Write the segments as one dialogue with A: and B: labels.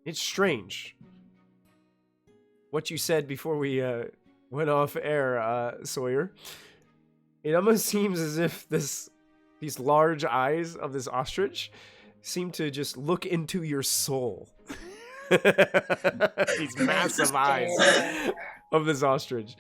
A: It's strange. What you said before we went off air, Sawyer. It almost seems as if these large eyes of this ostrich seem to just look into your soul. These massive eyes of this ostrich.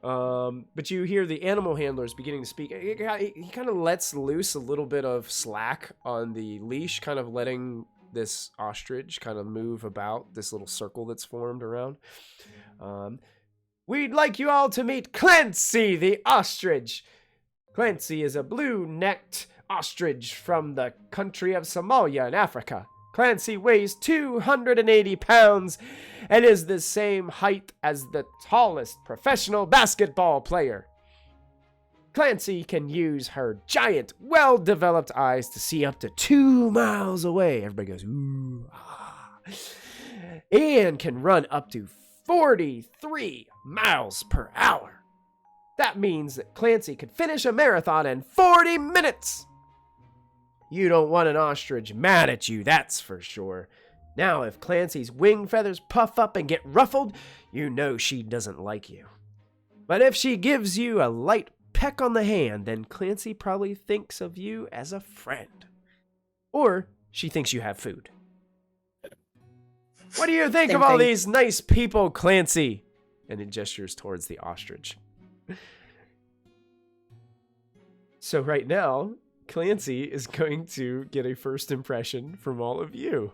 A: But you hear the animal handlers beginning to speak. He kind of lets loose a little bit of slack on the leash, kind of letting this ostrich kind of move about this little circle that's formed around. We'd like you all to meet Clancy the Ostrich. Clancy is a blue-necked ostrich from the country of Somalia in Africa. Clancy weighs 280 pounds and is the same height as the tallest professional basketball player. Clancy can use her giant, well-developed eyes to see up to 2 miles away. Everybody goes, ooh, ah. And can run up to 43 miles per hour. That means that Clancy could finish a marathon in 40 minutes. You don't want an ostrich mad at you, that's for sure. Now, if Clancy's wing feathers puff up and get ruffled, you know she doesn't like you. But if she gives you a light peck on the hand, then Clancy probably thinks of you as a friend. Or she thinks you have food. What do you think of all these nice people, Clancy? And it gestures towards the ostrich. So right now, Clancy is going to get a first impression from all of you.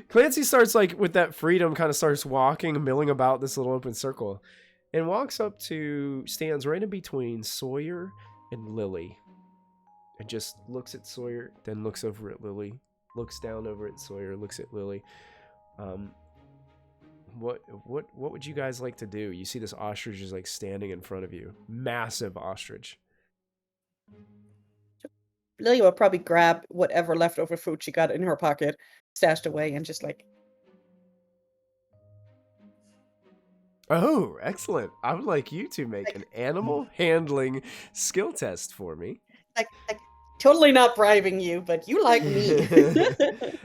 A: Clancy starts with that freedom, kind of starts walking and milling about this little open circle and walks up to, stands right in between Sawyer and Lily. And just looks at Sawyer, then looks over at Lily, looks down over at Sawyer, looks at Lily. What would you guys like to do? You see this ostrich is standing in front of you. Massive ostrich.
B: Lily will probably grab whatever leftover food she got in her pocket, stashed away, and just
A: Oh, excellent. I would like you to make an animal handling skill test for me.
B: Totally not bribing you, but you like me.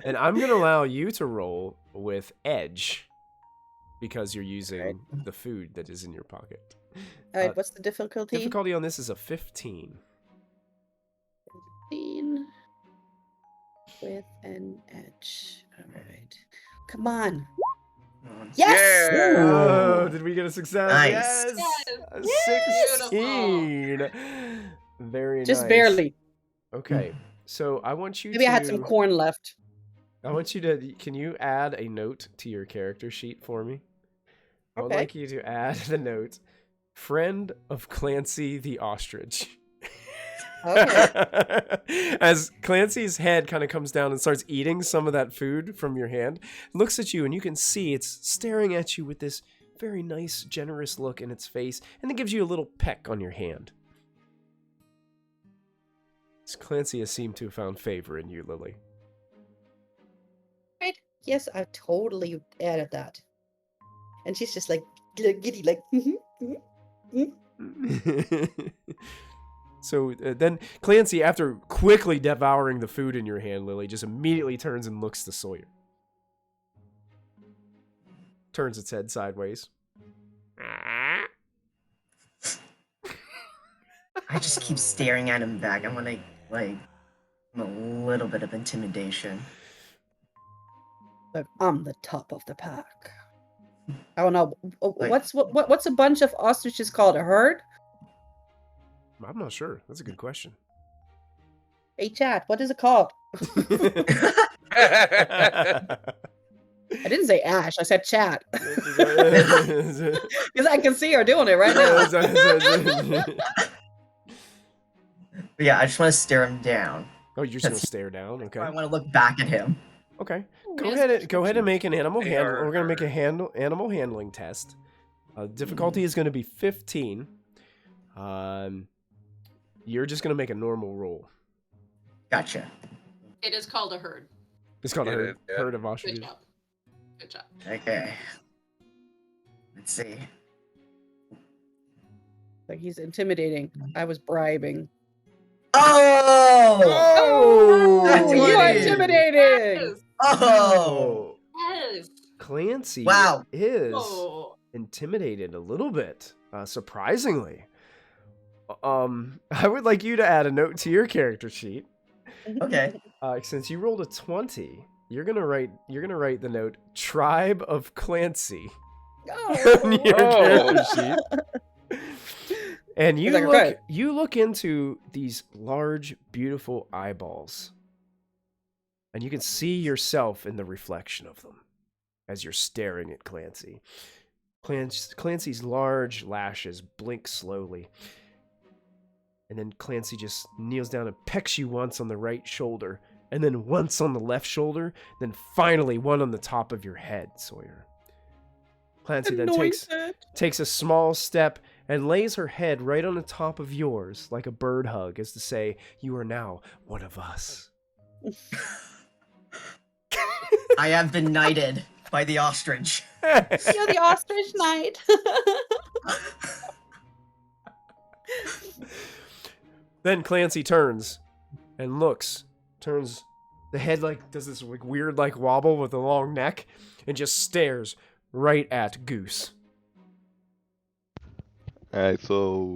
A: And I'm going to allow you to roll with edge because you're using the food that is in your pocket.
B: All right, what's the difficulty?
A: Difficulty on this is a 15.
B: 15 with an edge. All right. Come on. Yes!
C: Yeah!
A: Oh, did we get a success?
D: Nice.
A: Yes! 16. Very nice.
B: Just barely.
A: Okay, so I want you
B: Maybe I had some corn left.
A: I want you to, can you add a note to your character sheet for me? I would like you to add the note, friend of Clancy the Ostrich.
B: Okay.
A: As Clancy's head kind of comes down and starts eating some of that food from your hand, looks at you and you can see it's staring at you with this very nice, generous look in its face, and it gives you a little peck on your hand. Clancy has seemed to have found favor in you, Lily.
B: Right. Yes, I totally added that. And she's just giddy,
A: So then Clancy, after quickly devouring the food in your hand, Lily, just immediately turns and looks to Sawyer. Turns its head sideways.
D: I just keep staring at him back. I'm gonna a little bit of intimidation.
B: Look, I'm the top of the pack. I don't know. What's a bunch of ostriches called? A herd?
A: I'm not sure. That's a good question.
B: Hey, chat. What is it called? I didn't say Ash. I said chat. Because I can see her doing it right now.
D: But yeah, I just want to stare him down.
A: Oh, you're just gonna stare down? Okay.
D: I want to look back at him.
A: Okay. Go ahead and make an animal handling. We're gonna make a animal handling test. Difficulty is gonna be 15. You're just gonna make a normal roll.
D: Gotcha.
E: It is called a herd.
A: It's called a herd of ostriches.
E: Good job. Good job.
D: Okay. Let's see.
B: He's intimidating. I was bribing.
D: Oh!
A: Oh!
D: That's
B: you
D: what
B: are
D: it is.
B: intimidating.
E: Yes.
D: Oh!
E: Yes.
A: Clancy
D: Wow.
A: is
E: Oh.
A: intimidated a little bit, surprisingly. I would like you to add a note to your character sheet.
D: Okay.
A: Since you rolled a 20, you're gonna write the note "Tribe of Clancy" on your character sheet. And
B: He's like, "Okay."
A: you look into these large, beautiful eyeballs, and you can see yourself in the reflection of them as you're staring at Clancy. Clancy's large lashes blink slowly. And then Clancy just kneels down and pecks you once on the right shoulder, and then once on the left shoulder, then finally one on the top of your head, Sawyer. Clancy then takes a small step and lays her head right on the top of yours like a bird hug, as to say, "You are now one of us."
D: I have been knighted by the ostrich.
B: You're the ostrich knight.
A: Then Clancy turns the head like does this like weird like wobble with a long neck, and just stares right at Goose.
C: Alright, so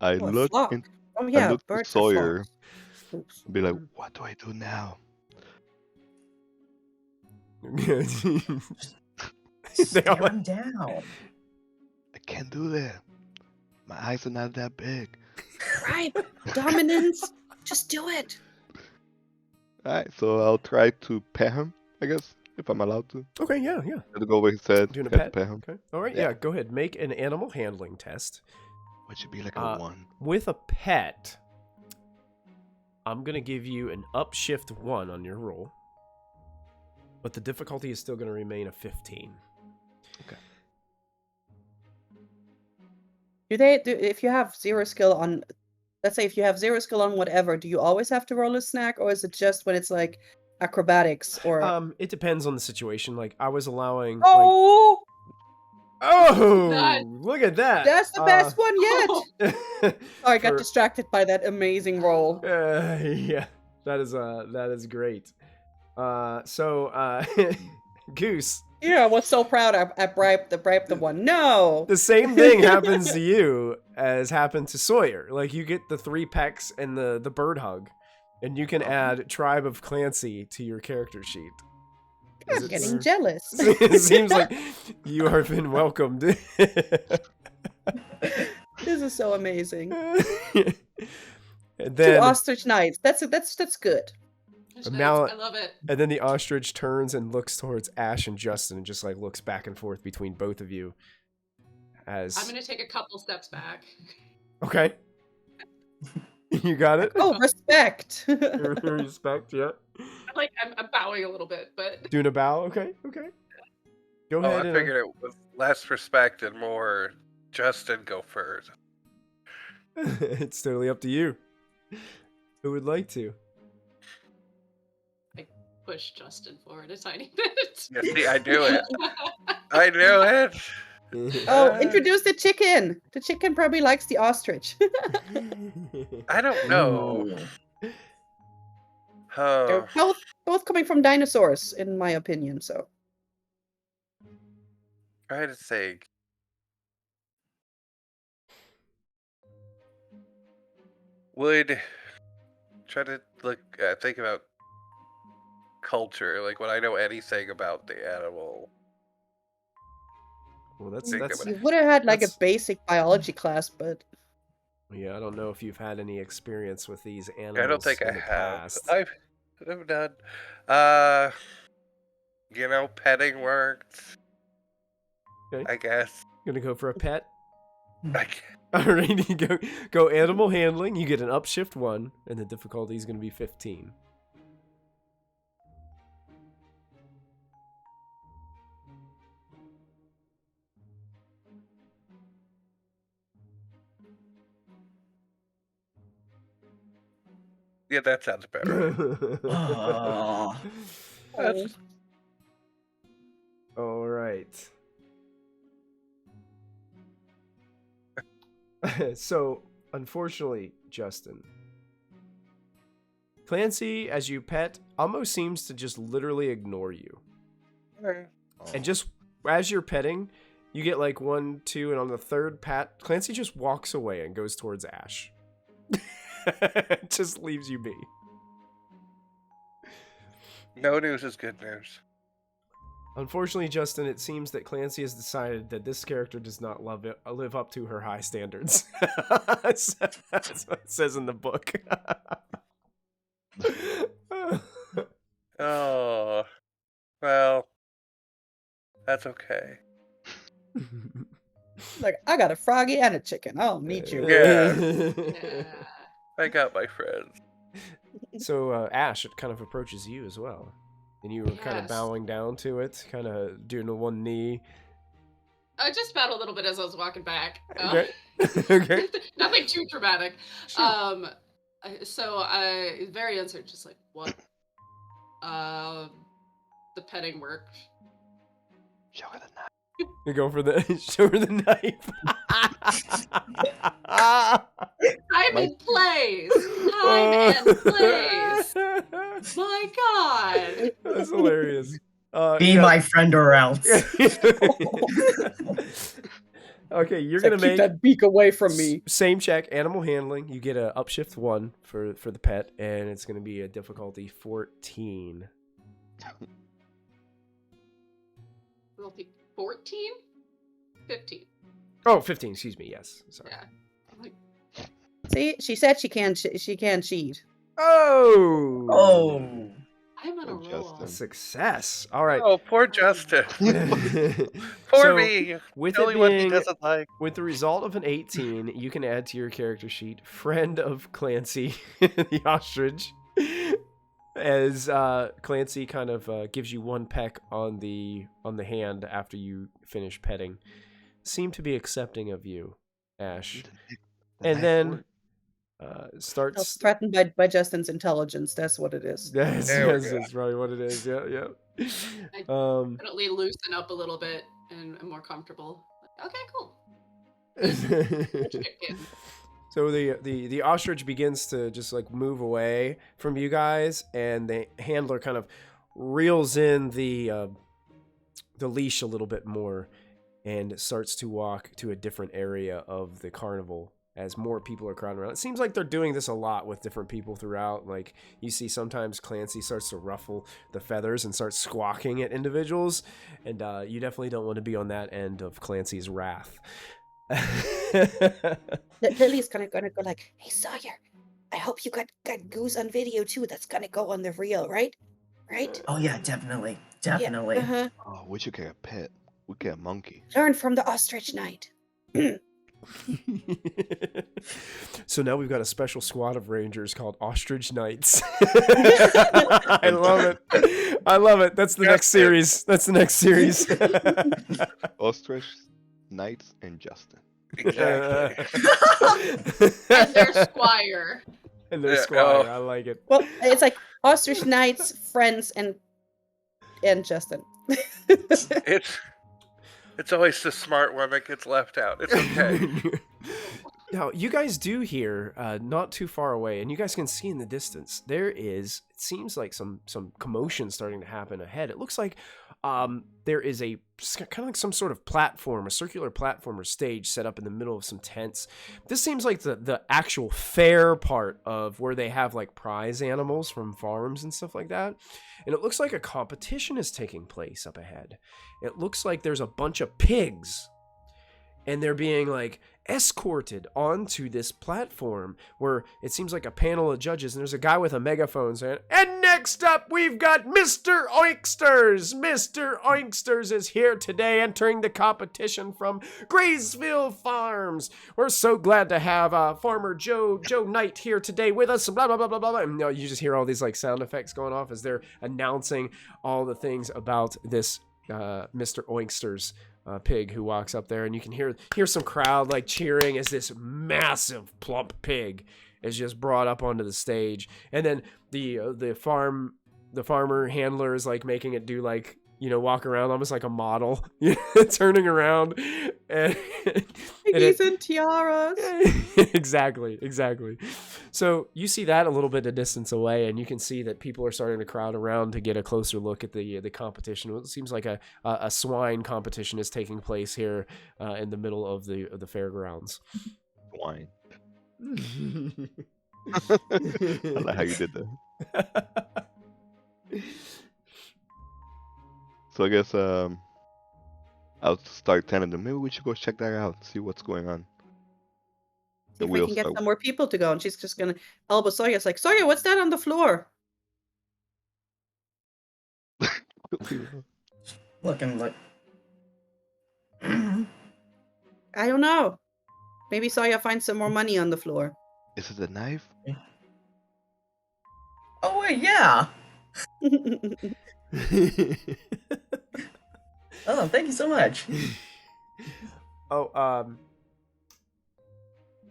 C: I
B: Oh, a
C: look
B: flock.
C: in,
B: Oh
C: I
B: yeah,
C: look to
B: birds are
C: Sawyer
B: flocks. Oops.
C: and be like, what do I do now?
D: Stare him down.
C: I can't do that. My eyes are not that big.
B: Right. Dominance. Just do it.
C: Alright, so I'll try to pet him, I guess, if I'm allowed to.
A: Okay, yeah.
C: To go over his head,
A: Doing a
C: have
A: pet?
C: to pet him.
A: Okay. All right,
C: Yeah.
A: yeah, go ahead. Make an animal handling test.
C: Which should be like a 1.
A: With a pet, I'm going to give you an upshift 1 on your roll. But the difficulty is still going to remain a 15.
C: Okay.
B: If you have 0 skill on, let's say if you have 0 skill on whatever, do you always have to roll a snack, or is it just when it's like acrobatics or?
A: It depends on the situation. Like, I was allowing...
B: Oh,
E: Nice.
A: Look at that!
B: that's the best one yet.
A: Oh,
B: I got distracted by that amazing roll.
A: yeah, that is great. Goose,
B: Yeah, I was so proud. I bribed the one. No.
A: the same thing happens to you as happened to Sawyer. Like, you get the 3 pecks and the bird hug, and you can add Tribe of Clancy to your character sheet.
B: I'm getting jealous.
A: It seems like you have been welcomed.
B: This is so amazing.
A: And
B: 2
A: then,
B: ostrich knights. That's good.
E: That's
A: Now-
E: nice. I love it.
A: and then the ostrich turns and looks towards Ash and Justin, and just like looks back and forth between both of you. As
E: I'm gonna take a couple steps back.
A: okay, you got it.
B: Oh, respect.
A: Respect, yeah.
E: I'm bowing a little bit, but
A: Doing a bow. Okay. Go
F: Oh,
A: ahead.
F: I figured it was less respect and more Justin go first.
A: It's totally up to you. Who would like to?
E: push Justin forward a tiny bit.
F: Yeah, see, I knew it. I knew it.
B: Oh, introduce the chicken. The chicken probably likes the ostrich.
F: I don't know.
D: Ooh.
F: Oh,
B: They're both coming from dinosaurs, in my opinion. So
F: trying to think. Would try to think about culture, like when I know anything about the animal.
A: Well, that's
B: you would have had like a
A: that's-
B: basic biology class, but
A: yeah. I don't know if you've had any experience with these animals.
F: I don't think
A: in
F: I
A: the
F: have.
A: past.
F: I've done. Petting worked.
A: Okay.
F: I guess.
A: Gonna go for a pet.
F: I can't-
A: Alrighty, go animal handling. You get an upshift 1, and the difficulty is gonna be 15.
F: Yeah, that sounds better.
D: Oh.
F: That's-
A: All right. So, unfortunately, Justin. Clancy, as you pet, almost seems to just literally ignore you. And just as you're petting, you get like 1, 2, and on the third pat, Clancy just walks away and goes towards Ash. Just leaves you be.
F: No news is good news.
A: Unfortunately, Justin, it seems that Clancy has decided that this character does not live up to her high standards. That's what it says in the book.
F: Oh, well, that's okay.
B: Like, I got a froggy and a chicken. I don't need you.
E: Yeah.
F: I got my friends.
A: So, Ash, it kind of approaches you as well. And you were kind of
E: Yes.
A: bowing down to it, kind of doing a one knee.
E: I just bowed a little bit as I was walking back.
A: Okay. Okay.
E: Nothing too dramatic.
A: Sure.
E: So I very uncertain, just like, what? The petting work.
C: Show her the knife.
A: You go for the show her the knife.
E: Time and place. Time and place. My God.
A: That's hilarious.
D: Be
A: yeah.
D: my friend or else.
A: Okay, you're
B: It's
A: gonna
B: like,
A: make
B: keep that beak away from me.
A: same check, animal handling. You get a upshift 1 for the pet, and it's gonna be a difficulty 14.
E: Will be 14? 15.
A: Oh, 15. Excuse me. Yes. Sorry.
E: Yeah. I'm like,
B: See, she said she can cheat.
A: Oh.
D: Oh.
E: I'm on a
C: Good,
E: roll.
C: Justin.
A: Success. All right.
F: Oh, poor Justin. Poor
A: So,
F: me.
A: With
F: Only
A: it
F: one he
A: being
F: doesn't like.
A: with the result of an 18, you can add to your character sheet friend of Clancy the Ostrich, as Clancy kind of gives you 1 peck on the hand after you finish petting. Seem to be accepting of you, Ash, and then starts.
B: Threatened by Justin's intelligence. That's what it is.
A: That's,
F: There we
A: that's,
F: go.
A: that's probably what it is. Yeah, yeah.
E: Definitely loosen up a little bit and I'm more comfortable. Okay, cool.
A: So the ostrich begins to just like move away from you guys, and the handler kind of reels in the leash a little bit more, and starts to walk to a different area of the carnival as more people are crowding around. It seems like they're doing this a lot with different people throughout. Like, you see sometimes Clancy starts to ruffle the feathers and starts squawking at individuals, and you definitely don't want to be on that end of Clancy's wrath.
B: Lily's gonna go like, "Hey Sawyer, I hope you got Goose on video too. That's gonna go on the reel, right? Right?
D: Oh yeah, definitely. Definitely.
B: Uh-huh.
C: Oh, we should get a pet. We get a monkey.
B: Learn from the ostrich knight."
A: So now we've got a special squad of rangers called Ostrich Knights. I love it. I love it. That's the next series. That's the next series.
C: Ostrich, Knights, and Justin.
F: Exactly.
E: And their squire.
A: And their
F: Yeah,
A: squire.
F: oh.
A: I like it.
B: Well, it's like ostrich knights, friends, and Justin.
F: It's always the smart one that gets left out. It's okay.
A: Now, you guys do hear, not too far away, and you guys can see in the distance, there is, it seems like some commotion starting to happen ahead. It looks like there is a kind of like some sort of platform, a circular platform or stage set up in the middle of some tents. This seems like the actual fair part of where they have like prize animals from farms and stuff like that. And it looks like a competition is taking place up ahead. It looks like there's a bunch of pigs, and they're being like escorted onto this platform where it seems like a panel of judges, and there's a guy with a megaphone saying, "And next up we've got Mr. Oinksters. Mr. Oinksters is here today, entering the competition from Graysville Farms. We're so glad to have Farmer Joe Knight here today with us." Blah blah blah blah blah. And you just hear all these like sound effects going off as they're announcing all the things about this Mr. Oinksters pig who walks up there, and you can hear some crowd like cheering as this massive plump pig is just brought up onto the stage. And then the farmer handler is like making it do like walk around almost like a model, turning around. And
B: Piggies and tiaras.
A: Exactly. So you see that a little bit of distance away, and you can see that people are starting to crowd around to get a closer look at the competition. It seems like a swine competition is taking place here in the middle of the fairgrounds.
C: Wine. I like how you did that. So I guess I'll start telling them maybe we should go check that out, see what's going on.
B: See if
C: And
B: we
C: we'll
B: can get
C: start.
B: some more people to go, and she's just gonna elbow Sawyer. It's like, Sawyer, what's that on the floor?
D: Look and look.
B: I don't know. Maybe Sawyer finds some more money on the floor.
C: Is it a knife?
D: Oh wait, yeah. Oh, thank you so much.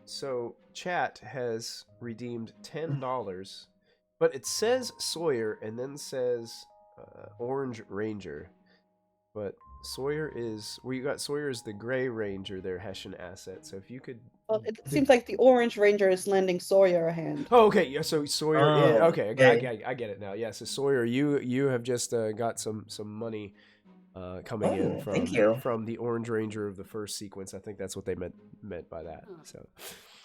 A: So chat has redeemed $10, but it says Sawyer and then says Orange Ranger, but Sawyer is the Gray Ranger, their Hessian asset. So if you could,
B: Well, it seems like the Orange Ranger is lending Sawyer a hand.
A: oh, okay, yeah. So Sawyer,
D: Oh,
A: okay,
D: okay.
A: I get it now. Yeah, so Sawyer, you have just got some money coming in
D: thank you.
A: from the Orange Ranger of the first sequence. I think that's what they meant by that. So.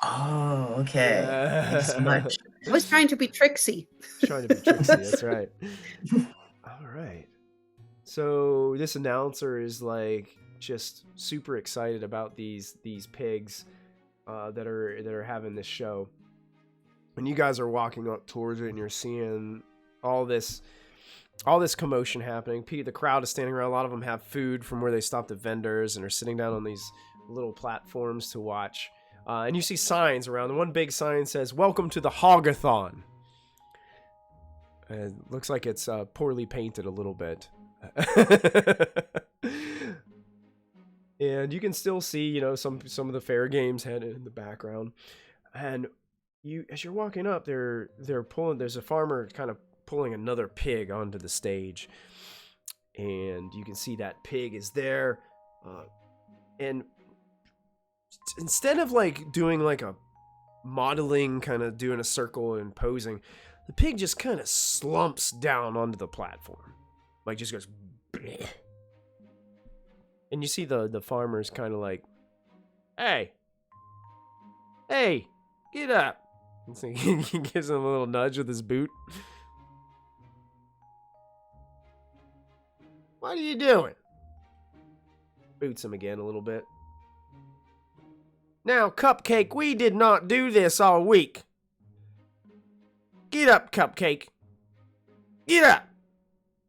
D: Oh, okay. Thank you so much.
B: I was trying to be tricksy.
A: Trying to be tricksy. That's right. All right. So this announcer is like just super excited about these pigs that are having this show, and you guys are walking up towards it, and you're seeing all this commotion happening. The crowd is standing around. A lot of them have food from where they stopped at vendors and are sitting down on these little platforms to watch. And you see signs around. One big sign says, "Welcome to the Hogathon." And it looks like it's poorly painted a little bit. And you can still see, some of the fair games headed in the background. And as you're walking up, they're pulling. There's a farmer kind of pulling another pig onto the stage, and you can see that pig is there. And instead of like doing like a modeling, kind of doing a circle and posing, the pig just kind of slumps down onto the platform, like just goes. Bleh. And you see the farmer's kind of like, hey, get up. And so he gives him a little nudge with his boot. What are you doing? Boots him again a little bit. Now, Cupcake, we did not do this all week. Get up, Cupcake. Get up.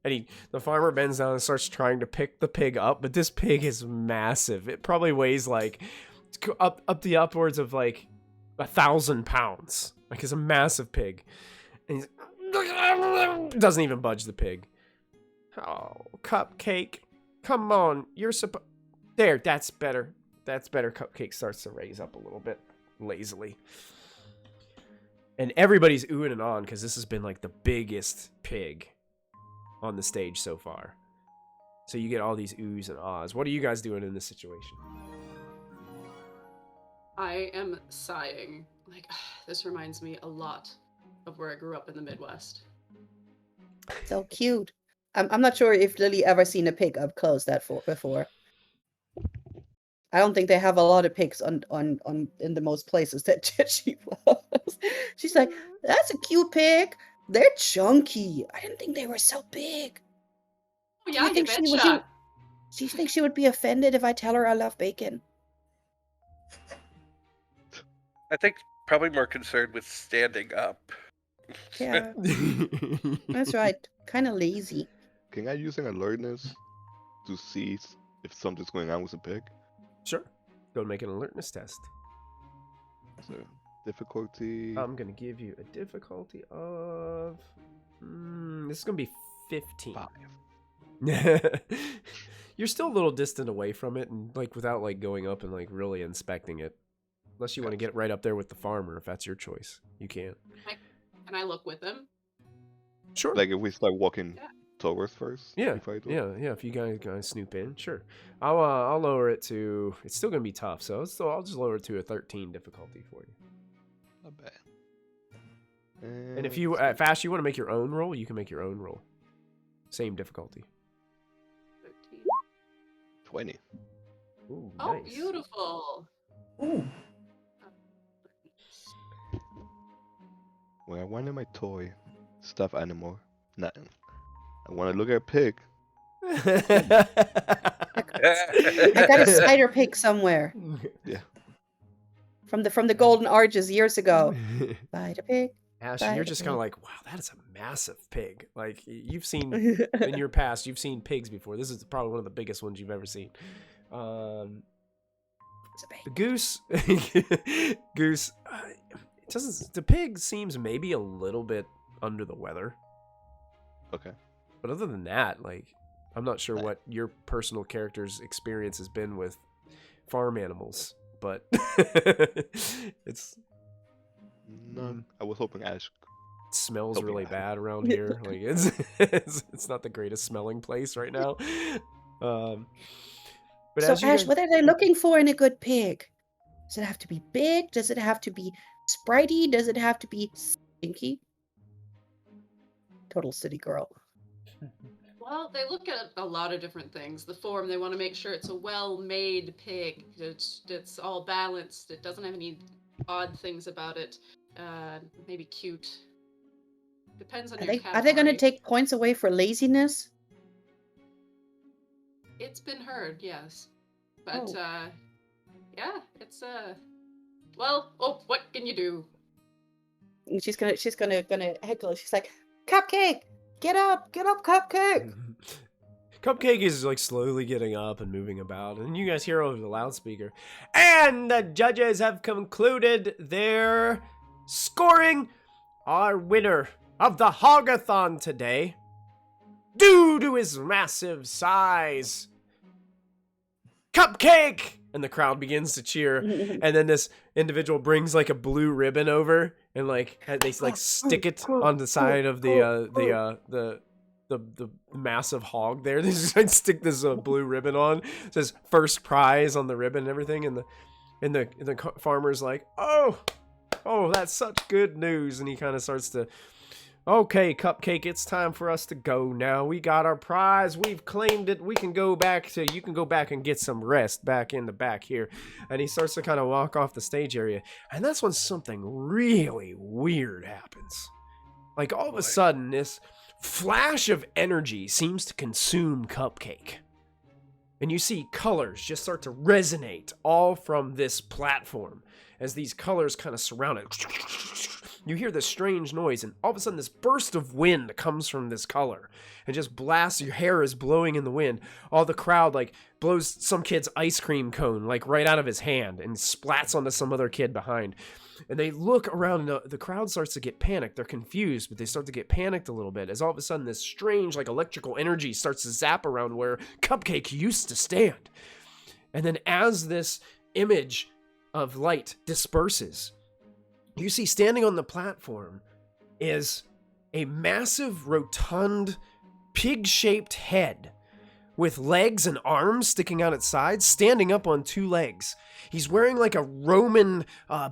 A: And the farmer bends down and starts trying to pick the pig up, but this pig is massive. It probably weighs like up the upwards of like 1,000 pounds. Like, it's a massive pig. And he doesn't even budge the pig. Oh, Cupcake, come on, you're supposed. There, that's better. That's better. Cupcake starts to raise up a little bit lazily. And everybody's oohing and on because this has been like the biggest pig on the stage so far. So you get all these oohs and ahs. What are you guys doing in this situation?
E: I am sighing. Like, this reminds me a lot of where I grew up in the Midwest.
B: So cute. I'm not sure if Lily ever seen a pig up close before. I don't think they have a lot of pigs on in the most places that she was. She's like, that's a cute pig. They're chunky. I didn't think they were so big.
E: Oh, yeah, you
B: Do you think she would be offended if I tell her I love bacon?
F: I think probably more concerned with standing up.
B: Yeah, that's right. Kind of lazy.
C: Can I use an alertness to see if something's going on with the pig?
A: Sure. Go and make an alertness test.
C: So, difficulty.
A: I'm going to give you a difficulty of... this is going to be 15.
C: 5.
A: You're still a little distant away from it, and like without like going up and like really inspecting it. Unless you want to get right up there with the farmer, if that's your choice. You can.
E: Can I look with him?
A: Sure.
C: Like if we start walking towards first?
A: Yeah,
C: before I do it?
A: yeah. If you guys snoop in, sure. I'll lower it to. It's still gonna be tough, so I'll just lower it to a 13 difficulty for you.
C: Not bad.
A: And if you Fast, you want to make your own roll, you can make your own roll. Same difficulty.
E: 13.
C: 20.
A: Ooh,
E: Oh,
A: nice.
E: beautiful.
D: Ooh.
C: When I wanted my toy stuffed animal, nothing. I want to look at a pig.
B: I got a spider pig somewhere
C: Yeah.
B: from the Golden Arches years ago. Spider pig.
A: Ashton, you're just kind of like, wow, that is a massive pig. Like you've seen in your past, you've seen pigs before. This is probably one of the biggest ones you've ever seen.
B: It's a pig.
A: The goose, goose. It doesn't. The pig seems maybe a little bit under the weather,
C: Okay.
A: but other than that, like, I'm not sure what your personal character's experience has been with farm animals, but it's.
C: No, I was hoping Ash.
A: It smells
C: Help me
A: really
C: out.
A: bad around here. Like it's not the greatest smelling place right now. But
B: So
A: as you
B: Ash,
A: guys-
B: what are they looking for in a good pig? Does it have to be big? Does it have to be spritey? Does it have to be stinky? Total city girl.
E: Well, they look at a lot of different things. The form, they want to make sure it's a well-made pig. It's all balanced. It doesn't have any odd things about it. Maybe cute. Depends on
B: Are
E: your
B: they going to
E: category.
B: take points away for laziness?
E: It's been heard, yes. But,
B: Oh.
E: yeah, it's, well, oh, what can you do?
B: And she's gonna heckle. She's like, Cupcake, get up, Cupcake.
A: Cupcake is like slowly getting up and moving about, and you guys hear over the loudspeaker. And the judges have concluded their scoring. Our winner of the Hogathon today, due to his massive size, Cupcake! And the crowd begins to cheer. And then this individual brings like a blue ribbon over, and like they like stick it on the side of the massive hog there. They just like stick this blue ribbon on. It says first prize on the ribbon and everything. And the farmer's like, oh, that's such good news. And he kind of starts to, okay, Cupcake, it's time for us to go now. We got our prize. We've claimed it. You can go back and get some rest back in the back here. And he starts to kind of walk off the stage area. And that's when something really weird happens. Like all of a sudden, this flash of energy seems to consume Cupcake. And you see colors just start to resonate all from this platform as these colors kind of surround it. You hear this strange noise, and all of a sudden this burst of wind comes from this color and just blasts. Your hair is blowing in the wind. All the crowd like blows some kid's ice cream cone like right out of his hand and splats onto some other kid behind. And they look around, and the crowd starts to get panicked. They're confused, but they start to get panicked a little bit as all of a sudden this strange like electrical energy starts to zap around where Cupcake used to stand. And then as this image of light disperses, you see standing on the platform is a massive, rotund, pig-shaped head with legs and arms sticking out its sides, standing up on two legs. He's wearing like a Roman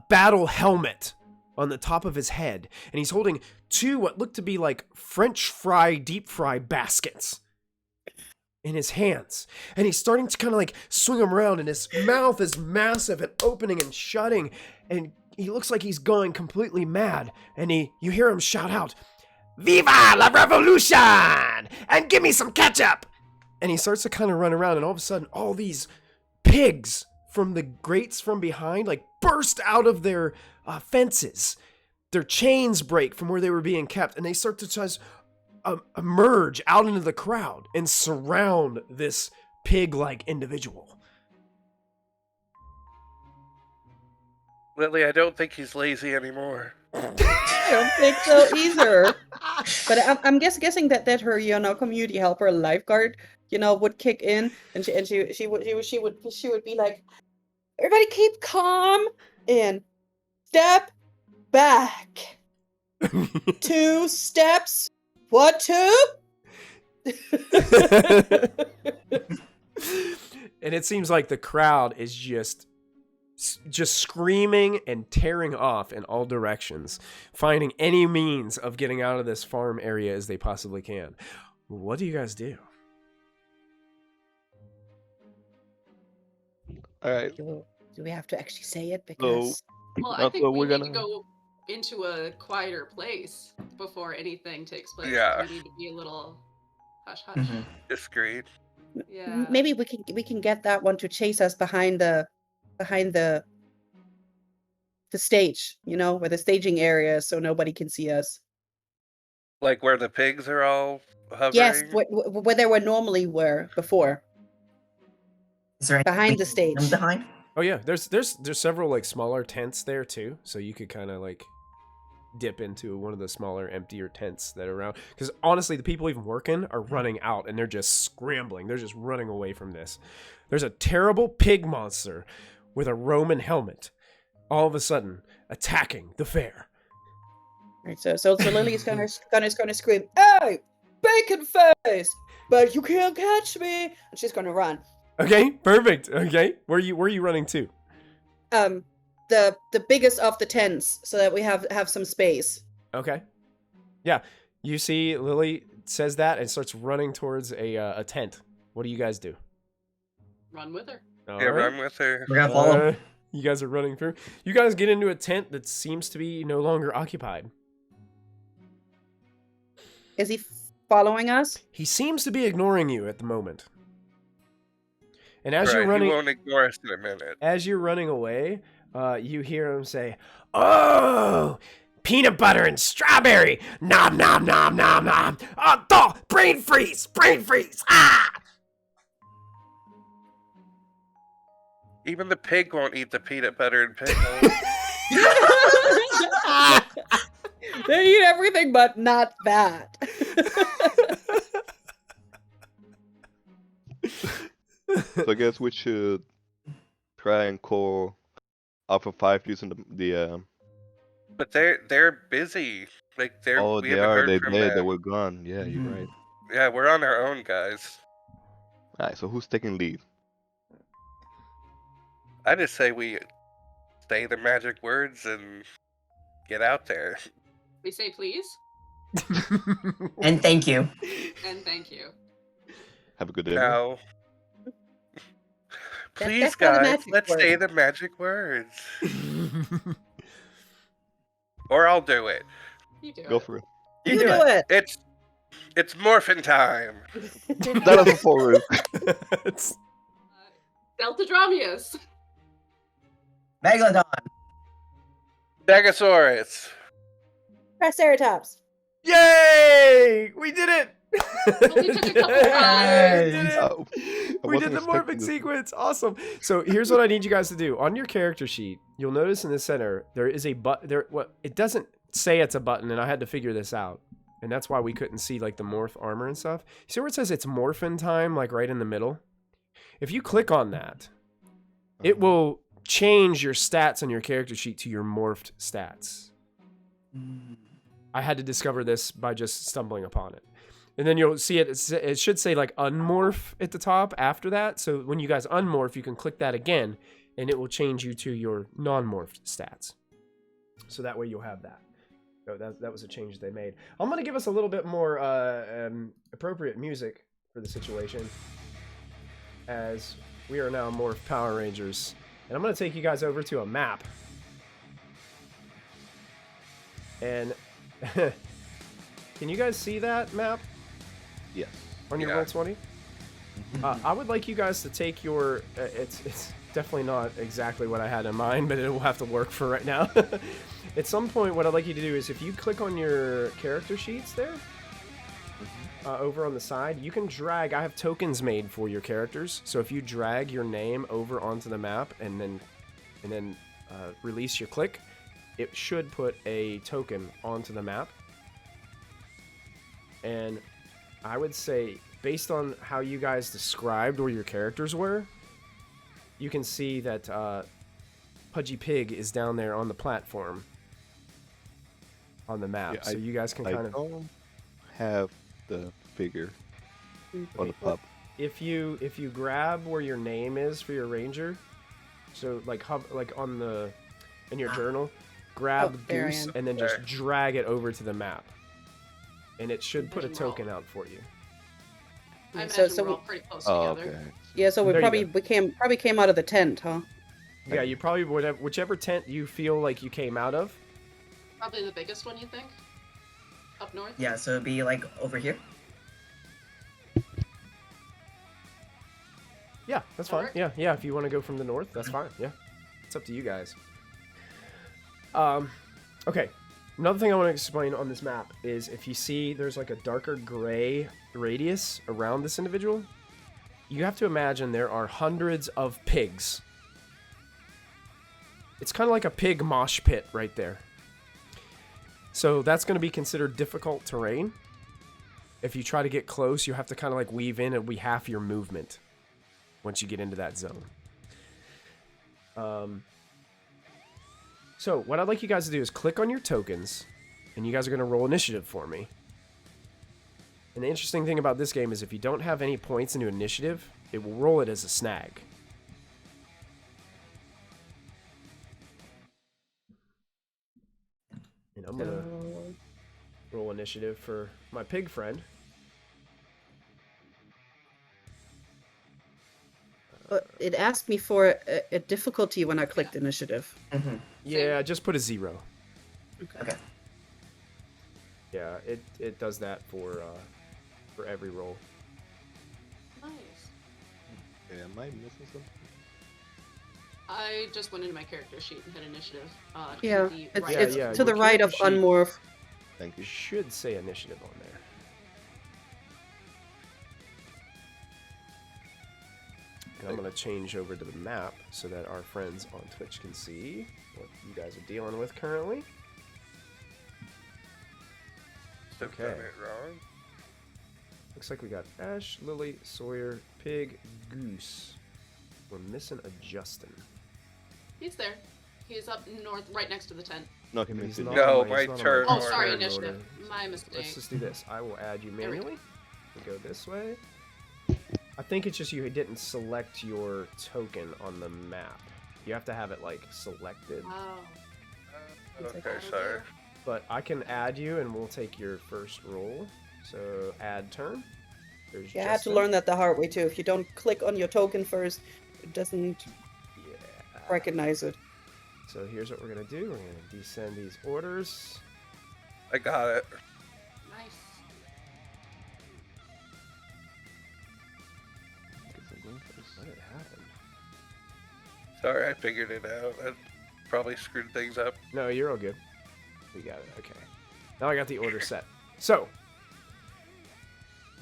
A: battle helmet on the top of his head, and he's holding two what look to be like French fry, deep fry baskets in his hands. And he's starting to kind of like swing them around, and his mouth is massive and opening and shutting, and he looks like he's going completely mad. And you hear him shout out, "Viva la revolution! And give me some ketchup!" And he starts to kind of run around, and all of a sudden, all these pigs from the grates from behind, like, burst out of their fences. Their chains break from where they were being kept, and they start to just emerge out into the crowd and surround this pig-like individual.
F: Lily, I don't think he's lazy anymore.
B: I don't think so either. But I'm guessing that her community helper lifeguard would kick in, and she would be like, everybody keep calm and step back. 2 steps. What, 2?
A: And it seems like the crowd is just screaming and tearing off in all directions, finding any means of getting out of this farm area as they possibly can. What do you guys do?
C: All right.
B: Do we have to actually say it?
C: So
B: Because
E: Well, I
C: that's
E: think
C: what
E: we
C: we're
E: need
C: gonna.
E: to go into a quieter place before anything takes place.
F: Yeah.
E: We need to be a little hush hush.
D: Mhm.
F: Discreet.
E: Yeah.
B: maybe we can get that one to chase us behind the stage, where the staging area is, so nobody can see us.
F: Like where the pigs are all
B: Yes,
F: hovering.
B: where they were normally were before,
D: Is there anything
B: behind
D: we
B: the
D: can
B: stage.
D: hide behind?
A: Oh yeah, there's several like smaller tents there too, so you could kind of like dip into one of the smaller, emptier tents that are around. Because honestly, the people even working are running out and they're just scrambling. They're just running away from this. There's a terrible pig monster with a Roman helmet, all of a sudden attacking the fair.
B: Right, so Lily's gonna scream, "Hey, bacon face! But you can't catch me!" And she's gonna run.
A: Okay, perfect. Okay, where are you running to?
B: The biggest of the tents, so that we have some space.
A: Okay, yeah. You see, Lily says that and starts running towards a tent. What do you guys do?
E: Run with her.
A: All
F: Yeah,
A: right.
F: run with her.
D: We're gonna follow.
A: You guys are running through. You guys get into a tent that seems to be no longer occupied.
B: Is he following us?
A: He seems to be ignoring you at the moment. And as
F: Right,
A: you're
F: he
A: running,
F: won't ignore us in a minute.
A: as you're running away, you hear him say, "Oh, peanut butter and strawberry, nom nom nom nom nom. Oh, brain freeze, brain freeze. Ah!"
F: Even the pig won't eat the peanut butter and pickles.
B: They eat everything, but not that.
C: So I guess we should try and call Alpha 5 using the
F: But they're busy. Like they're
C: oh,
F: we
C: they
F: haven't
C: are.
F: heard
C: They
F: from
C: did. They
F: them.
C: were gone. Yeah, you're
D: Mhm.
C: right.
F: Yeah, we're on our own, guys.
C: All right. So who's taking lead?
F: I just say we say the magic words and get out there.
E: We say please
D: And thank you.
E: and thank you.
C: Have a good dinner.
F: Now, please,
B: that's not a
F: guys,
B: magic
F: let's
B: word.
F: say the magic words. Or I'll do it.
E: You do
C: Go
E: it.
C: for it.
B: You do it.
F: It's morphin' time.
C: That was a forward.
A: It's-
E: Deltadramius.
D: Megalodon.
F: Stegosaurus.
B: Triceratops.
A: Yay! We did it!
E: Only took a couple
A: We
E: tries.
A: did it!
C: Oh, I
A: We did
C: wasn't
A: the
C: expecting
A: morphing
C: this.
A: sequence. Awesome. So here's what I need you guys to do. On your character sheet, you'll notice in the center there is a button. It doesn't say it's a button, and I had to figure this out, and that's why we couldn't see like the morph armor and stuff. See where it says it's morphin time, like right in the middle? If you click on that, it will change your stats on your character sheet to your morphed stats. I had to discover this by just stumbling upon it. And then you'll see it should say like unmorph at the top after that. So when you guys unmorph, you can click that again and it will change you to your non-morphed stats. So that way you'll have that. So that was a change they made. I'm going to give us a little bit more appropriate music for the situation, as we are now morphed Power Rangers. And I'm going to take you guys over to a map. And can you guys see that map
C: Yes.
A: on your
F: Yeah.
A: Roll20? I would like you guys to take your... it's definitely not exactly what I had in mind, but it will have to work for right now. At some point, what I'd like you to do is if you click on your character sheets there, over on the side, you can drag... I have tokens made for your characters, so if you drag your name over onto the map and then release your click, it should put a token onto the map. And I would say, based on how you guys described where your characters were, you can see that Pudgy Pig is down there on the platform on the map.
C: Yeah,
A: so you guys can
C: I
A: kind of...
C: don't have the figure. or the pub.
A: If you grab where your name is for your ranger, so like on the in your journal, grab
B: there I
A: Goose
B: am.
A: and then just drag it over to the map, and it should put a
E: And roll.
A: token out for you.
E: I
B: So-
E: imagine
B: so
E: we're
B: we-
E: all pretty close
C: Oh,
E: together.
C: okay.
B: Yeah, so we
A: There you
B: probably came out of the tent, huh?
A: Yeah, you probably whichever tent you feel like you came out of.
E: Probably the biggest one, you think? Up north?
D: Yeah, so it'd be like over here.
A: Yeah, that's
E: That
A: fine.
E: work?
A: Yeah. If you want to go from the north, that's fine. Yeah, it's up to you guys. Okay. Another thing I want to explain on this map is if you see there's like a darker gray radius around this individual, you have to imagine there are hundreds of pigs. It's kind of like a pig mosh pit right there. So that's going to be considered difficult terrain. If you try to get close, you have to kind of like weave in. It'll be half your movement once you get into that zone. So what I'd like you guys to do is click on your tokens, and you guys are going to roll initiative for me. And the interesting thing about this game is if you don't have any points into initiative, it will roll it as a snag. And I'm going to roll initiative for my pig friend.
B: But it asked me for a difficulty when I clicked initiative.
D: Mm-hmm.
A: Yeah, just put a 0.
D: Okay.
A: Yeah, it does that for every roll.
E: Nice.
C: Yeah, am I missing something?
E: I just went into my character sheet and hit initiative. To
B: Yeah,
E: the
B: it's,
E: right.
A: Yeah,
B: it's
A: yeah,
B: to
A: your
B: the right of
A: character sheet-
B: unmorph.
C: Thank
A: You
C: you.
A: should say initiative on there. And I'm going to change over to the map so that our friends on Twitch can see what you guys are dealing with currently.
F: Still
A: Okay.
F: done it wrong.
A: Looks like we got Ash, Lily, Sawyer, Pig, Goose. We're missing a Justin.
E: He's there. He's up north, right next to the tent.
C: No, he
A: But
C: missed
A: he's
C: it.
A: not
F: No,
A: on
F: my
A: he's not on
F: turn
E: Oh,
F: order.
E: sorry,
A: turn
E: initiative.
A: order.
E: My
A: Let's
E: mistake.
A: just do this. I will add you
E: There we go.
A: manually. We go this way. I think it's just you didn't select your token on the map. You have to have it like selected.
E: Oh.
F: Okay,
E: Out of
F: sorry.
E: there.
A: But I can add you and we'll take your first roll. So add turn. There's
B: Yeah, I had to
A: Justin.
B: learn that the hard way too. If you don't click on your token first, it doesn't
A: Yeah.
B: recognize it.
A: So here's what we're gonna do. We're gonna descend these orders.
F: I got it.
E: Nice.
C: Guess I'm going first.
A: What had happened?
F: Sorry, I figured it out. I probably screwed things up.
A: No, you're all good. We got it. Okay. Now I got the order set. So,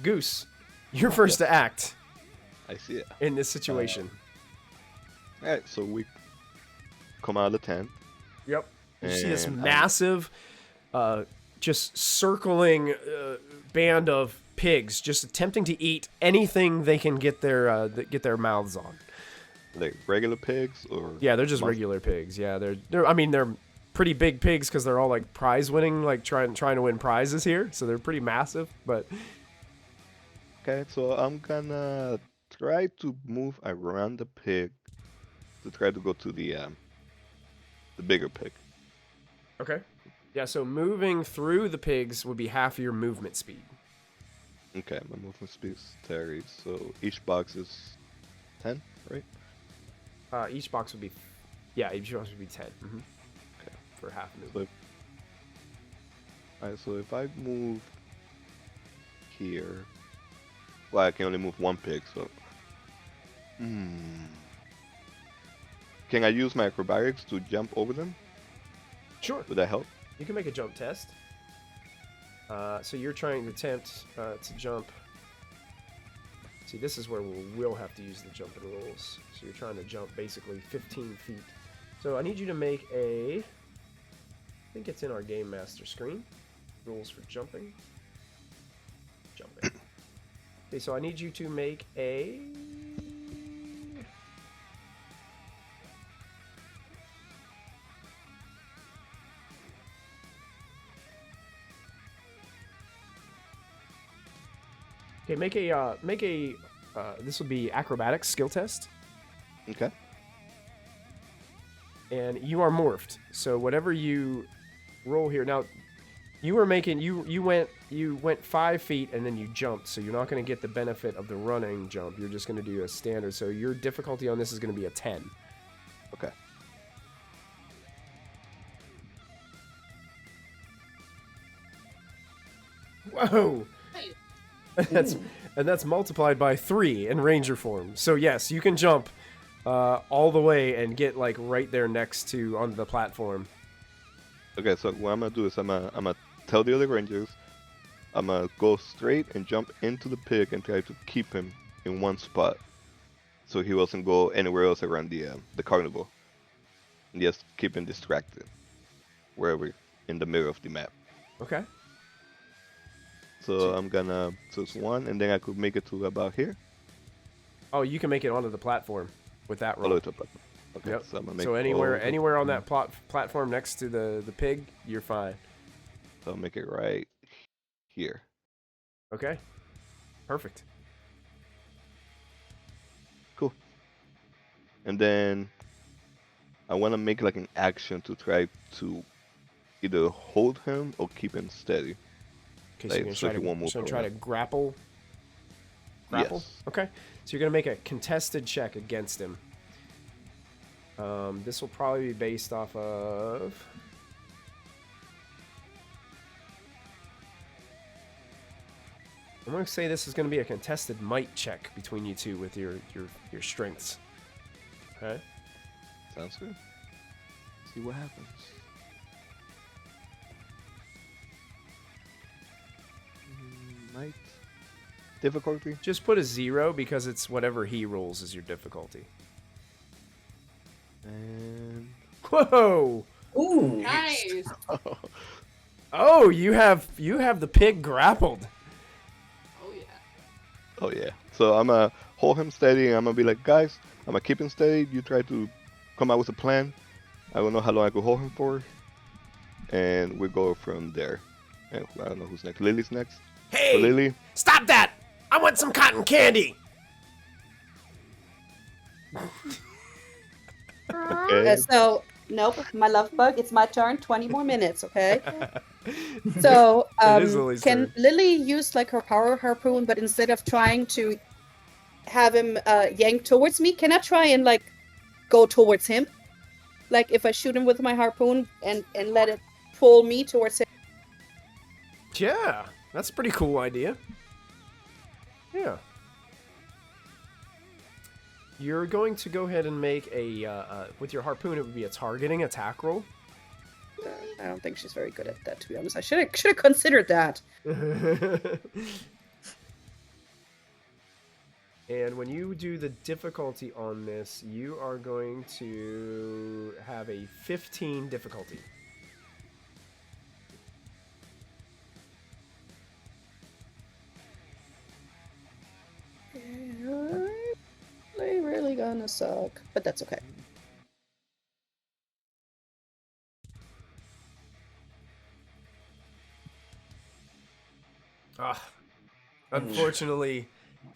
A: Goose, you're first to act
C: I see it.
A: in this situation.
C: Alright, so we come out of the tent.
A: Yep. You see this
C: And,
A: massive, just circling band of pigs, just attempting to eat anything they can get their mouths on.
C: Like regular pigs or
A: Yeah, they're just
C: Monster
A: regular pigs. Yeah, they're pretty big pigs because they're all like prize winning, like trying to win prizes here. So they're pretty massive. But
C: Okay, so I'm gonna try to move around the pig to try to go to the bigger pig.
A: okay, yeah. So moving through the pigs would be half your movement speed.
C: Okay, my movement speed is 30, so each box is 10, right?
A: Each box would be, each box would be 10. Okay, for half
C: So
A: movement.
C: Alright, so if I move here, well, I can only move one pig, so. Can I use my acrobatics to jump over them?
A: Sure,
C: Would that help?
A: you can make a jump test. So you're trying to attempt to jump. See, this is where we will have to use the jumping rolls. So you're trying to jump basically 15 feet. So I need you to make I think it's in our Game Master screen. Rules for jumping. Jumping. Okay, so I need you to make a... Okay, make a this will be acrobatics skill test,
C: Okay.
A: and you are morphed. So whatever you roll here now, you were making you went 5 feet and then you jumped, so you're not going to get the benefit of the running jump. You're just going to do a standard. So your difficulty on this is going to be a 10.
C: Okay.
A: Whoa! That's multiplied by 3 in ranger form. So yes, you can jump all the way and get like right there next to onto the platform.
C: Okay, so what I'm gonna do is I'm gonna tell the other rangers I'm gonna go straight and jump into the pig and try to keep him in one spot, so he doesn't go anywhere else around the carnival. And just keep him distracted wherever in the middle of the map.
A: Okay.
C: So I'm gonna choose one, and then I could make it to about here.
A: Oh, you can make it onto the platform with that
C: All the
A: roll.
C: way to the platform. Okay,
A: Yep.
C: so I'm gonna make
A: So
C: all
A: anywhere
C: the-
A: on that platform next to the pig, you're fine.
C: So I'll make it right here.
A: Okay. Perfect.
C: Cool. And then I want to make like an action to try to either hold him or keep him steady.
A: Okay, so
C: Like,
A: you're gonna
C: so
A: try
C: he
A: to,
C: won't move
A: so try to
C: around.
A: grapple. Grapple.
C: Yes.
A: Okay. So you're gonna make a contested check against him. This will probably be based off of. I'm gonna say this is gonna be a contested might check between you two with your strengths. Okay.
C: Sounds good. See what happens. Might. Difficulty?
A: Just put a 0 because it's whatever he rolls is your difficulty.
C: And
A: Whoa!
D: Ooh.
E: Nice.
A: Oh, you have the pig grappled.
E: Oh yeah.
C: oh yeah. So I'm gonna hold him steady, and I'm gonna be like, guys, I'm gonna keep him steady. You try to come out with a plan. I don't know how long I could hold him for, and we go from there. And I don't know who's next. Lily's next. So
A: Hey!
C: Lily.
A: Stop that! I want some cotton candy.
C: Okay.
B: So, nope, my love bug, it's my turn. 20 more minutes, okay? So,
A: It is Lily's
B: can
A: turn.
B: Lily use like her power harpoon, but instead of trying to have him yank towards me, can I try and like go towards him? Like if I shoot him with my harpoon and let it pull me towards him.
A: Yeah, that's a pretty cool idea. Yeah. You're going to go ahead and make a with your harpoon. It would be a targeting attack roll.
B: I don't think she's very good at that, to be honest. I should have considered that.
A: And when you do the difficulty on this, you are going to have a 15 difficulty.
B: Really gonna suck, but that's okay.
A: Unfortunately,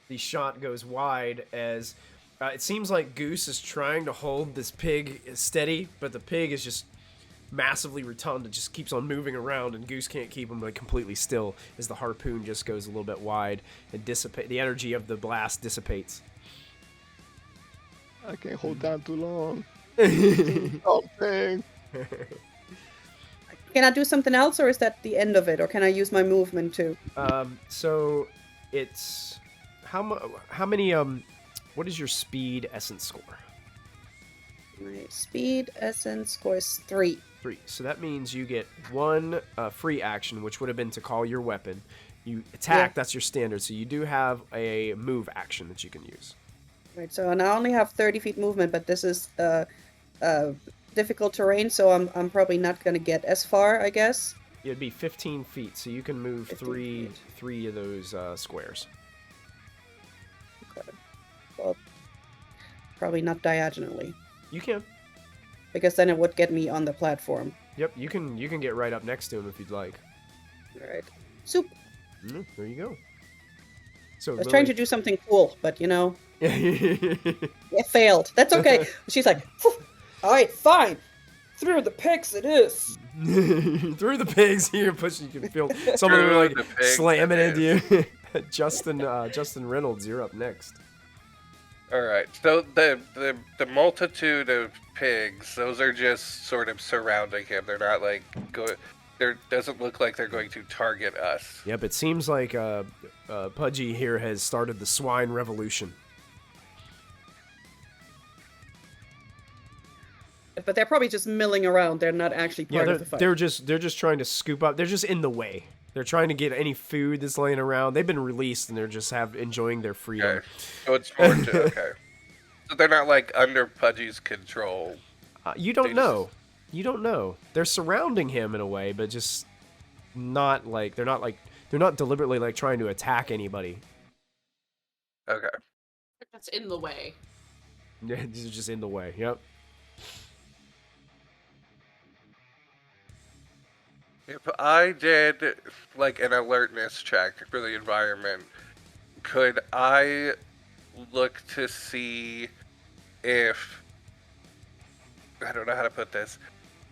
A: the shot goes wide as it seems like Goose is trying to hold this pig steady, but the pig is just massively rotund and just keeps on moving around, and Goose can't keep him like completely still as the harpoon just goes a little bit wide and the energy of the blast dissipates.
C: I can't hold down too long. Something.
B: Can I do something else, or is that the end of it? Or can I use my movement too?
A: So it's how many what is your speed essence score?
B: My speed essence score is 3.
A: 3. So that means you get 1 free action, which would have been to call your weapon. You attack, that's your standard. So you do have a move action that you can use.
B: Right, so and I only have 30 feet movement, but this is difficult terrain, so I'm probably not gonna get as far, I guess.
A: It'd be 15 feet, so you can move
B: 15 feet.
A: three of those squares.
B: Okay. Well, probably not diagonally,
A: You can.
B: because then it would get me on the platform.
A: Yep, you can get right up next to him if you'd like.
B: All right. Soup.
A: There you go. So
B: I was trying to do something cool, but
A: do.
B: it failed. That's okay. She's like, "Phew, all right, fine. Through the pigs it is.
A: Through the pigs, you can feel someone
F: Through
A: like
F: the pigs
A: slamming
F: it
A: into you. Justin Reynolds, you're up next.
F: All right. So the multitude of pigs, those are just sort of surrounding him. They're not like There doesn't look like they're going to target us.
A: Yep, it seems like Pudgy here has started the swine revolution.
B: But they're probably just milling around. They're not actually part of the fight.
A: they're just trying to scoop up. They're just in the way. They're trying to get any food that's laying around. They've been released and they're just enjoying their freedom.
F: Okay. So it's more to, okay. So they're not like under Pudgy's control.
A: You don't know. You don't know. They're surrounding him in a way, but just not like they're not deliberately like trying to attack anybody.
F: Okay.
E: That's in the way.
A: Yeah, these are just in the way. Yep.
F: If I did like an alertness check for the environment, could I look to see if, I don't know how to put this,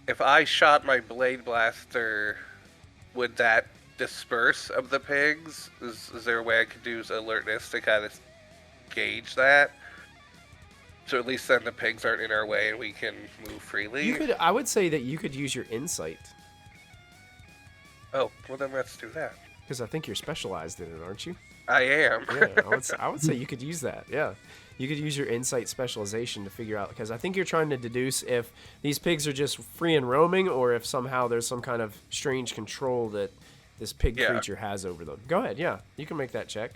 F: if I shot my blade blaster, would that disperse of the pigs? Is there a way I could use alertness to kind of gauge that? So at least then the pigs aren't in our way and we can move freely?
A: I would say that you could use your insight.
F: Oh, well then let's do that.
A: Because I think you're specialized in it, aren't you?
F: I am.
A: Yeah, I would say you could use that. Yeah, you could use your insight specialization to figure out, because I think you're trying to deduce if these pigs are just free and roaming, or if somehow there's some kind of strange control that this pig creature has over them. Go ahead, yeah, you can make that check.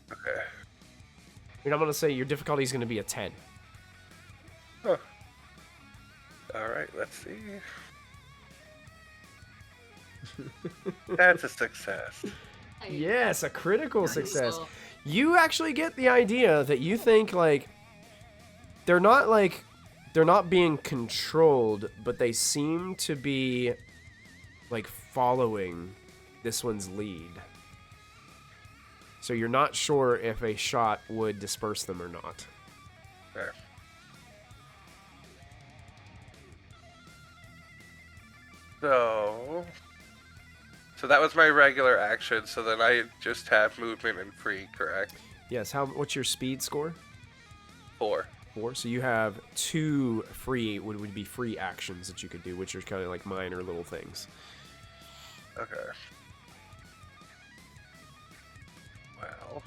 F: Okay.
A: And I'm gonna say your difficulty is gonna be a 10.
F: Huh. All right, let's see. That's a success.
A: Yes, a critical success.
E: So,
A: You actually get the idea that you think they're not being controlled, but they seem to be like following this one's lead. So you're not sure if a shot would disperse them or not.
F: Okay. So that was my regular action, so then I just have movement and free, correct?
A: Yes, what's your speed score?
F: 4.
A: 4. So you have 2 free would be free actions that you could do, which are kind of like minor little things.
F: Okay. Well.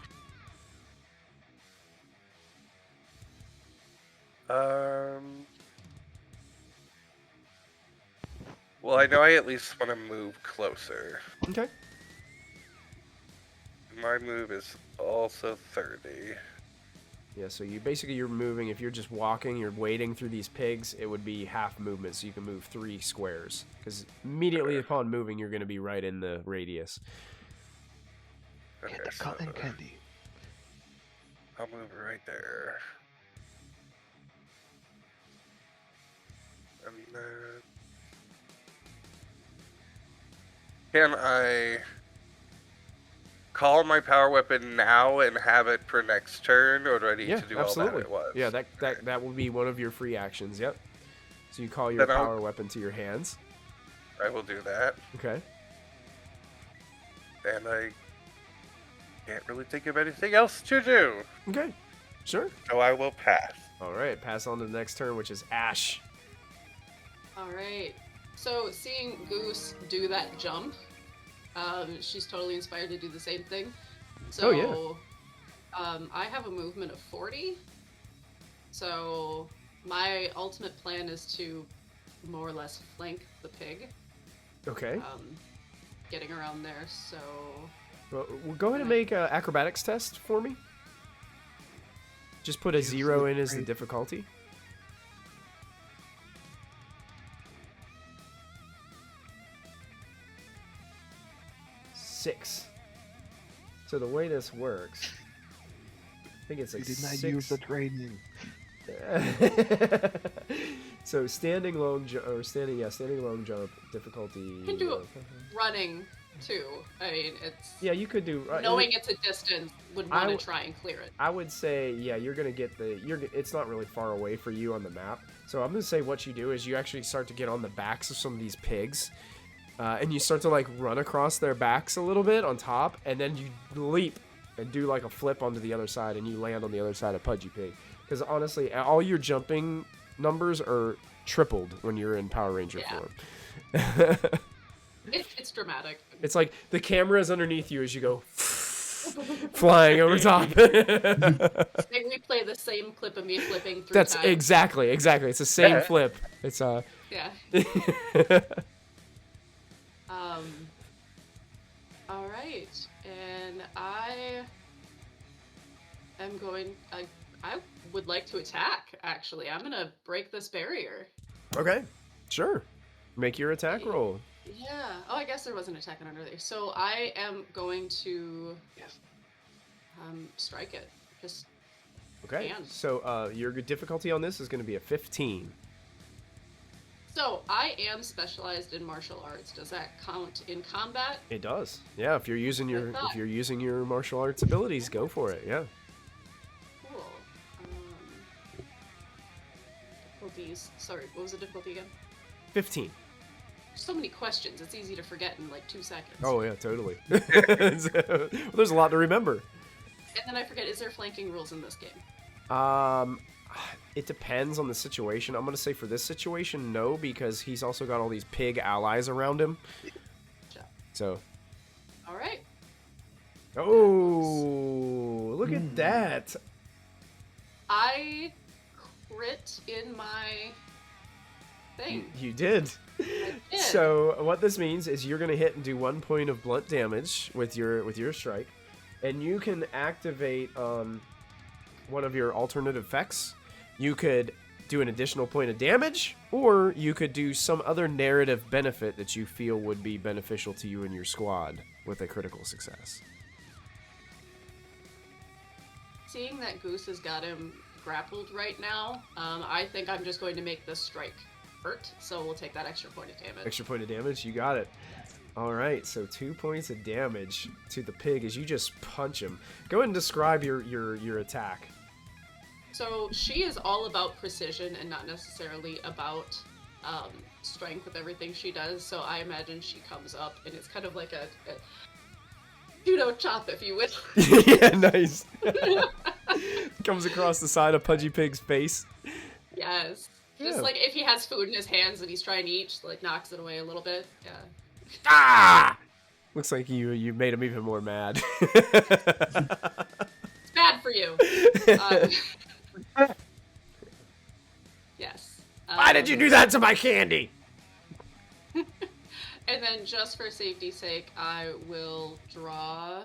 F: Well, I know I at least want to move closer.
A: Okay.
F: My move is also 30.
A: Yeah, so you're moving. If you're just walking, you're wading through these pigs, it would be half movement, so you can move 3 squares. Because immediately upon moving, you're going to be right in the radius.
F: Okay,
C: Get the cotton candy.
F: I'll move right there. And then... Can I call my power weapon now and have it for next turn, or do I need to do all that at once?
A: Yeah, that will be one of your free actions, yep. So you call your power weapon to your hands.
F: I will do that.
A: Okay.
F: And I can't really think of anything else to do.
A: Okay, sure.
F: So I will pass.
A: Alright, pass on to the next turn, which is Ash.
E: Alright. So, seeing Goose do that jump, she's totally inspired to do the same thing. So, I have a movement of 40. So, my ultimate plan is to more or less flank the pig.
A: Okay.
E: Getting around there, so...
A: Well, go ahead and make an acrobatics test for me. Just put a 0 in as the difficulty. Six. So the way this works, I think it's like
C: You did not
A: 6.
C: use the training.
A: So standing long jump difficulty.
E: You can do it running. too. I mean, it's
A: Yeah, you could do.
E: knowing it's a distance, would
A: I
E: want to
A: w-
E: try and clear it.
A: I would say, yeah, you're gonna get the. It's not really far away for you on the map. So I'm gonna say what you do is you actually start to get on the backs of some of these pigs, and you start to like run across their backs a little bit on top, and then you leap and do like a flip onto the other side, and you land on the other side of Pudgy Pig. Because honestly, all your jumping numbers are tripled when you're in Power Ranger form.
E: It's dramatic.
A: It's like the camera is underneath you as you go flying over top.
E: They replay the same clip of me flipping through
A: That's
E: time.
A: exactly. It's the same flip. It's
E: Yeah. All right, and I am going. I would like to attack. Actually, I'm gonna break this barrier.
A: Okay, sure. Make your attack roll.
E: Yeah. Oh, I guess there was an attack under there. So I am going to strike it. Just
A: Okay.
E: can.
A: So your difficulty on this is going to be a 15.
E: So I am specialized in martial arts. Does that count in combat?
A: It does. Yeah. If you're using your martial arts abilities, go for it. Yeah.
E: Cool. Difficulties. Sorry, what was the difficulty again?
A: 15.
E: So many questions. It's easy to forget in like 2 seconds.
A: Oh yeah, totally. Well, there's a lot to remember.
E: And then I forget. Is there flanking rules in this game?
A: It depends on the situation. I'm gonna say for this situation, no, because he's also got all these pig allies around him.
E: Gotcha.
A: So.
E: All right.
A: Oh, look at that!
E: I crit in my thing.
A: You did.
E: I did.
A: So what this means is you're gonna hit and do 1 point of blunt damage with your strike, and you can activate one of your alternate effects. You could do an additional point of damage, or you could do some other narrative benefit that you feel would be beneficial to you and your squad with a critical success.
E: Seeing that Goose has got him grappled right now, I think I'm just going to make the strike hurt, so we'll take that extra point of damage.
A: Extra point of damage, you got it. All right, so 2 points of damage to the pig as you just punch him. Go ahead and describe your attack.
E: So she is all about precision and not necessarily about strength with everything she does. So I imagine she comes up and it's kind of like a judo chop, if you will.
A: Yeah, nice. Comes across the side of Pudgy Pig's face.
E: Yes. Just
A: Yeah.
E: like if he has food in his hands and he's trying to eat, just, like knocks it away a little bit. Yeah.
A: Ah! Looks like you made him even more mad.
E: It's bad for you. Yes.
A: Why did you do that to my candy?
E: And then just for safety's sake, I will draw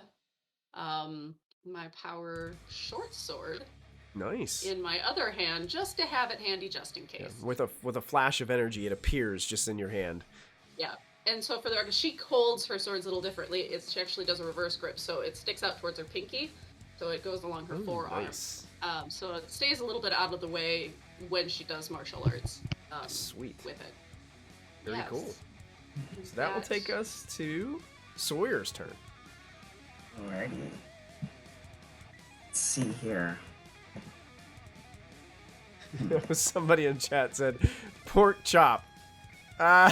E: my power short sword
A: Nice.
E: in my other hand just to have it handy just in
A: Yeah,
E: case.
A: with a flash of energy, it appears just in your hand.
E: Yeah. And so for the record, she holds her swords a little differently. She actually does a reverse grip, so it sticks out towards her pinky, so it goes along her
A: Ooh,
E: forearm.
A: nice.
E: So it stays a little bit out of the way when she does martial arts.
A: Sweet.
E: With it.
A: Very
E: Yes.
A: cool. So that will take us to Sawyer's turn.
D: Alrighty. Let's see here.
A: Somebody in chat said, pork chop. I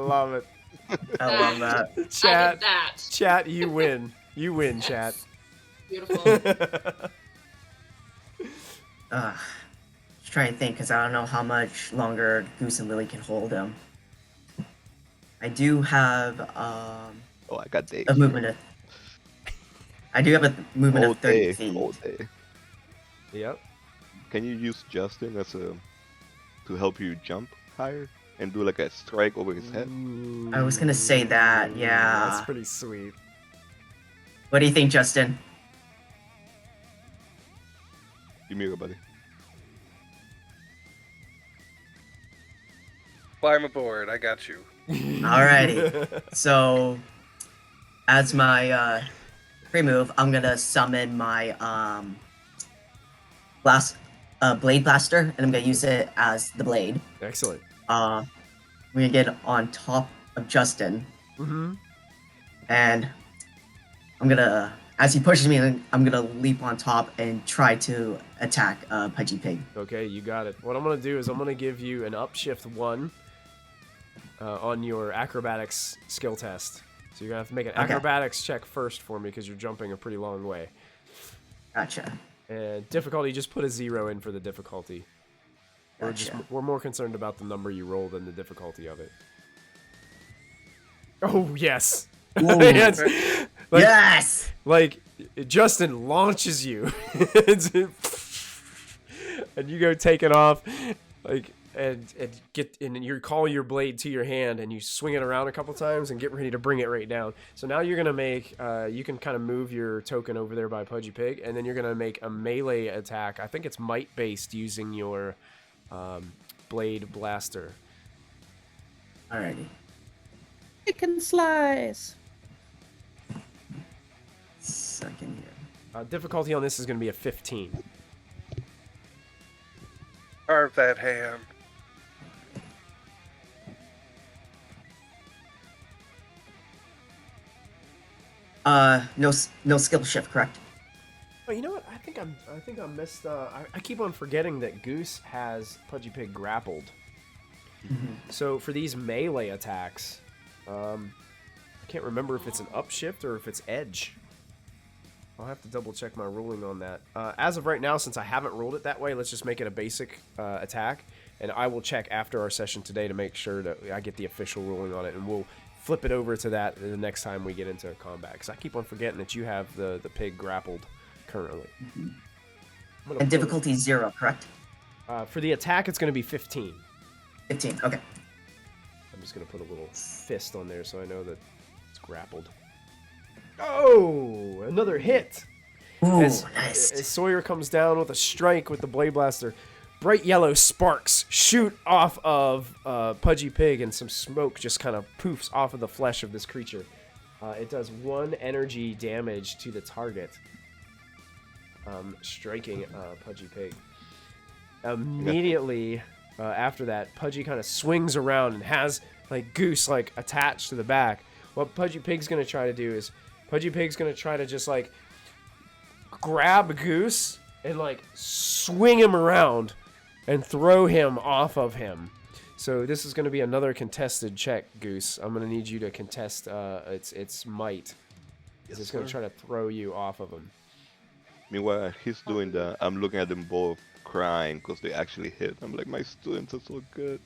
A: love it.
D: I love that.
E: I did
A: Chat,
E: that.
A: chat, you win. You win, chat.
E: Beautiful.
D: Just trying to think, because I don't know how much longer Goose and Lily can hold him. I do have
C: Oh, I got days.
D: a movement of. I do have a movement
C: All
D: of 30
C: day,
D: feet.
C: all day.
A: Yep.
C: Can you use Justin as to help you jump higher and do like a strike over his head?
D: I was gonna say that, yeah.
A: That's pretty sweet.
D: What do you think, Justin?
C: Give me your buddy.
F: Climb aboard. I got you.
D: Alrighty. So, as my pre-move, I'm gonna summon my blade blaster, and I'm gonna use it as the blade.
A: Excellent.
D: We're gonna get on top of Justin,
A: Mm-hmm.
D: And I'm gonna, as he pushes me, I'm gonna leap on top and try to attack Pudgy Pig.
A: Okay, you got it. What I'm gonna do is I'm gonna give you an upshift 1 on your acrobatics skill test. So you're gonna have to make an acrobatics check first for me because you're jumping a pretty long way.
D: Gotcha.
A: And difficulty, just put a 0 in for the difficulty.
D: Gotcha.
A: We're more concerned about the number you roll than the difficulty of it. Oh yes. Yes. Like,
D: Yes!
A: Like Justin launches you, and you go taking off, like and you call your blade to your hand and you swing it around a couple times and get ready to bring it right down. So now you're gonna make you can kind of move your token over there by Pudgy Pig, and then you're gonna make a melee attack. I think it's might based using your blade blaster.
D: Alrighty.
B: Chicken slice.
D: Second here.
A: Difficulty on this is gonna be a 15.
F: Carve that ham.
D: No skill shift, correct?
A: Oh, you know what? I think I missed. I keep on forgetting that Goose has Pudgy Pig grappled. So for these melee attacks, I can't remember if it's an upshift or if it's edge. I'll have to double check my ruling on that. As of right now, since I haven't ruled it that way, let's just make it a basic attack, and I will check after our session today to make sure that I get the official ruling on it, and we'll flip it over to that the next time we get into combat. Because I keep on forgetting that you have the pig grappled currently.
D: And difficulty 0, correct?
A: For the attack, it's going to be 15.
D: 15, okay.
A: I'm just going to put a little fist on there so I know that it's grappled. Oh, another hit.
D: Ooh,
A: As
D: nice.
A: Sawyer comes down with a strike with the blade blaster, bright yellow sparks shoot off of Pudgy Pig, and some smoke just kind of poofs off of the flesh of this creature. It does 1 energy damage to the target, striking Pudgy Pig. Immediately after that, Pudgy kind of swings around and has like Goose like attached to the back. What Pudgy Pig's gonna try to do is Pudgy Pig's gonna try to just like grab Goose and like swing him around and throw him off of him. So this is gonna be another contested check, Goose. I'm gonna need you to contest its might.
C: Yes,
A: It's gonna try to throw you off of him.
C: Meanwhile, he's doing that. I'm looking at them both crying because they actually hit. I'm like, my students are so good.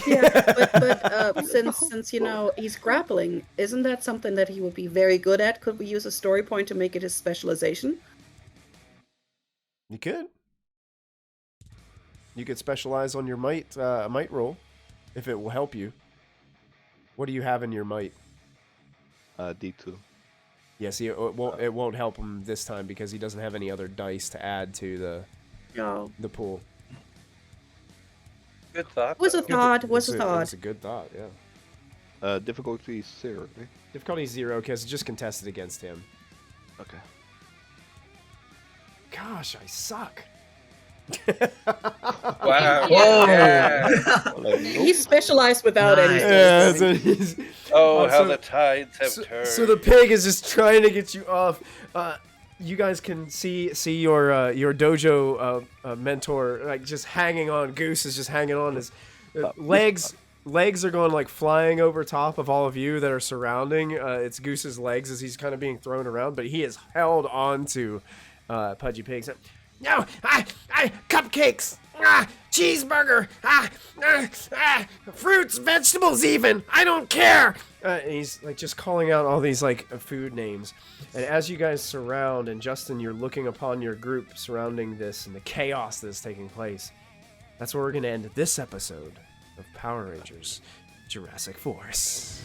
B: Yeah, but since you know he's grappling, isn't that something that he would be very good at? Could we use a story point to make it his specialization?
A: You could. You could specialize on your might roll, if it will help you. What do you have in your might?
C: D2.
A: Yeah, see, it won't help him this time because he doesn't have any other dice to add to the pool.
F: Good thought.
B: Was a
F: though.
B: thought. Was a
A: It's
B: thought.
A: a good thought, yeah.
C: Difficulty 0, right?
A: Difficulty 0 because it's just contested against him.
C: Okay.
A: Gosh, I suck.
F: Wow.
D: Whoa.
F: Yeah.
C: Like,
B: He's specialized without
D: Nice.
B: anything.
A: Yeah, so he's,
F: Oh, how
A: so-
F: the tides have turned.
A: so the pig is just trying to get you off. You guys can see your dojo mentor like just hanging on. Goose is just hanging on. His legs are going like flying over top of all of you that are surrounding. It's Goose's legs as he's kind of being thrown around, but he is held on to Pudgy Pig. So, no, cupcakes, cheeseburger, fruits, vegetables, even. I don't care. And he's like just calling out all these like food names. And as you guys surround, and Justin, you're looking upon your group surrounding this and the chaos that is taking place. That's where we're gonna end this episode of Power Rangers Jurassic Force.